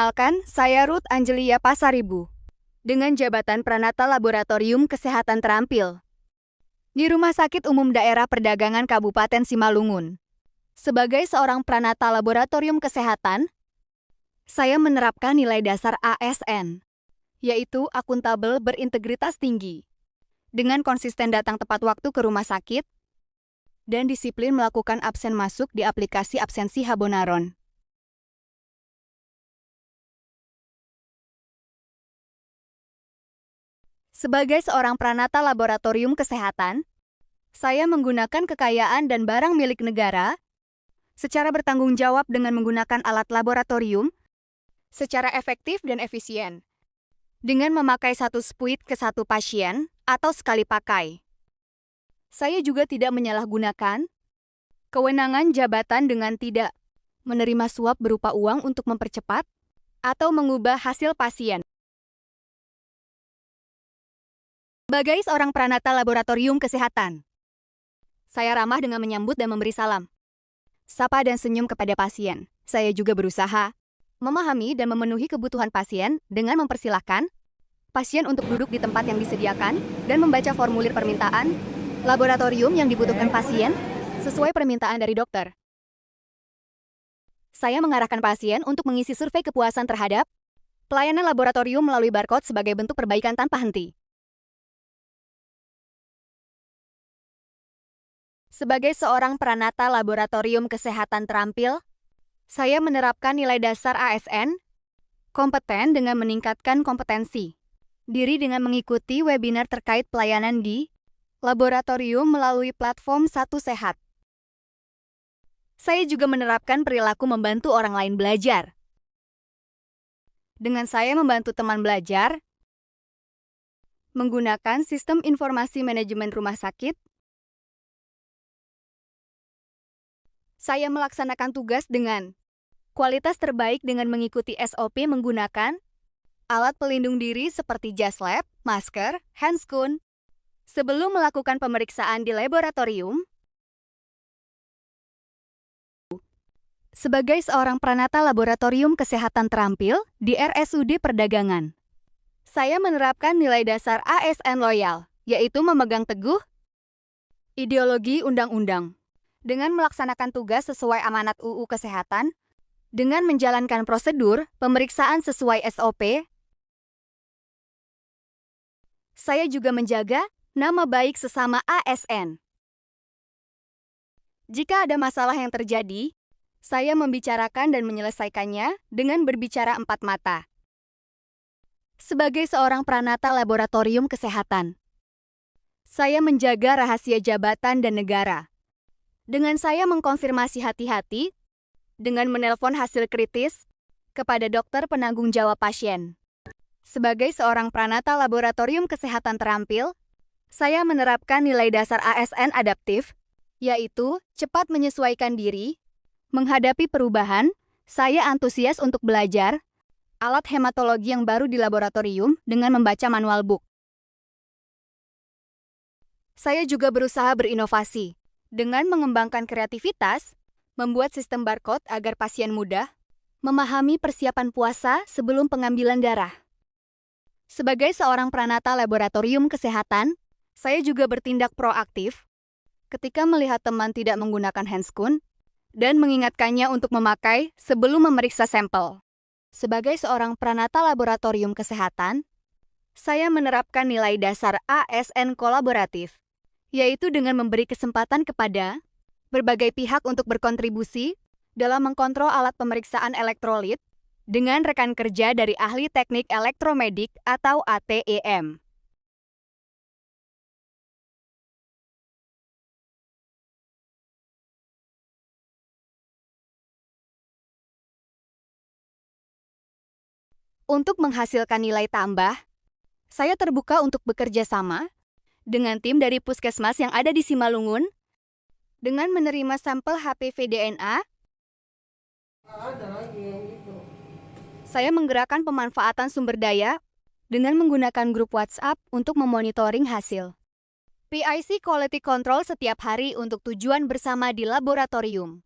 Perkenalkan, saya Ruth Angelia Pasaribu, dengan jabatan Pranata Laboratorium Kesehatan Terampil di Rumah Sakit Umum Daerah Perdagangan Kabupaten Simalungun. Sebagai seorang Pranata Laboratorium Kesehatan, saya menerapkan nilai dasar ASN, yaitu akuntabel berintegritas tinggi, dengan konsisten datang tepat waktu ke rumah sakit, dan disiplin melakukan absen masuk di aplikasi absensi Habonaron. Sebagai seorang Pranata Laboratorium Kesehatan, saya menggunakan kekayaan dan barang milik negara secara bertanggung jawab dengan menggunakan alat laboratorium secara efektif dan efisien, dengan memakai satu spuit ke satu pasien atau sekali pakai. Saya juga tidak menyalahgunakan kewenangan jabatan dengan tidak menerima suap berupa uang untuk mempercepat atau mengubah hasil pasien. Sebagai seorang Pranata Laboratorium Kesehatan, saya ramah dengan menyambut dan memberi salam, sapa dan senyum kepada pasien. Saya juga berusaha memahami dan memenuhi kebutuhan pasien dengan mempersilahkan pasien untuk duduk di tempat yang disediakan dan membaca formulir permintaan laboratorium yang dibutuhkan pasien sesuai permintaan dari dokter. Saya mengarahkan pasien untuk mengisi survei kepuasan terhadap pelayanan laboratorium melalui barcode sebagai bentuk perbaikan tanpa henti. Sebagai seorang Pranata Laboratorium Kesehatan Terampil, saya menerapkan nilai dasar ASN, kompeten dengan meningkatkan kompetensi diri dengan mengikuti webinar terkait pelayanan di laboratorium melalui platform Satu Sehat. Saya juga menerapkan perilaku membantu orang lain belajar. Dengan saya membantu teman belajar, menggunakan sistem informasi manajemen rumah sakit, saya melaksanakan tugas dengan kualitas terbaik dengan mengikuti SOP menggunakan alat pelindung diri seperti jas lab, masker, handscoon, sebelum melakukan pemeriksaan di laboratorium. Sebagai seorang Pranata Laboratorium Kesehatan Terampil di RSUD Perdagangan, saya menerapkan nilai dasar ASN loyal, yaitu memegang teguh ideologi undang-undang, dengan melaksanakan tugas sesuai amanat UU Kesehatan, dengan menjalankan prosedur pemeriksaan sesuai SOP. Saya juga menjaga nama baik sesama ASN. Jika ada masalah yang terjadi, saya membicarakan dan menyelesaikannya dengan berbicara empat mata. Sebagai seorang Pranata Laboratorium Kesehatan, saya menjaga rahasia jabatan dan negara. Dengan saya mengkonfirmasi hati-hati, dengan menelpon hasil kritis kepada dokter penanggung jawab pasien. Sebagai seorang Pranata Laboratorium Kesehatan Terampil, saya menerapkan nilai dasar ASN adaptif, yaitu cepat menyesuaikan diri, menghadapi perubahan, saya antusias untuk belajar alat hematologi yang baru di laboratorium dengan membaca manual book. Saya juga berusaha berinovasi dengan mengembangkan kreativitas, membuat sistem barcode agar pasien mudah memahami persiapan puasa sebelum pengambilan darah. Sebagai seorang Pranata Laboratorium Kesehatan, saya juga bertindak proaktif ketika melihat teman tidak menggunakan handscoon dan mengingatkannya untuk memakai sebelum memeriksa sampel. Sebagai seorang Pranata Laboratorium Kesehatan, saya menerapkan nilai dasar ASN kolaboratif, yaitu dengan memberi kesempatan kepada berbagai pihak untuk berkontribusi dalam mengkontrol alat pemeriksaan elektrolit dengan rekan kerja dari ahli teknik elektromedik atau ATEM. Untuk menghasilkan nilai tambah, saya terbuka untuk bekerja sama dengan tim dari puskesmas yang ada di Simalungun, dengan menerima sampel HPV DNA. Saya menggerakkan pemanfaatan sumber daya dengan menggunakan grup WhatsApp untuk memonitoring hasil PIC Quality Control setiap hari untuk tujuan bersama di laboratorium.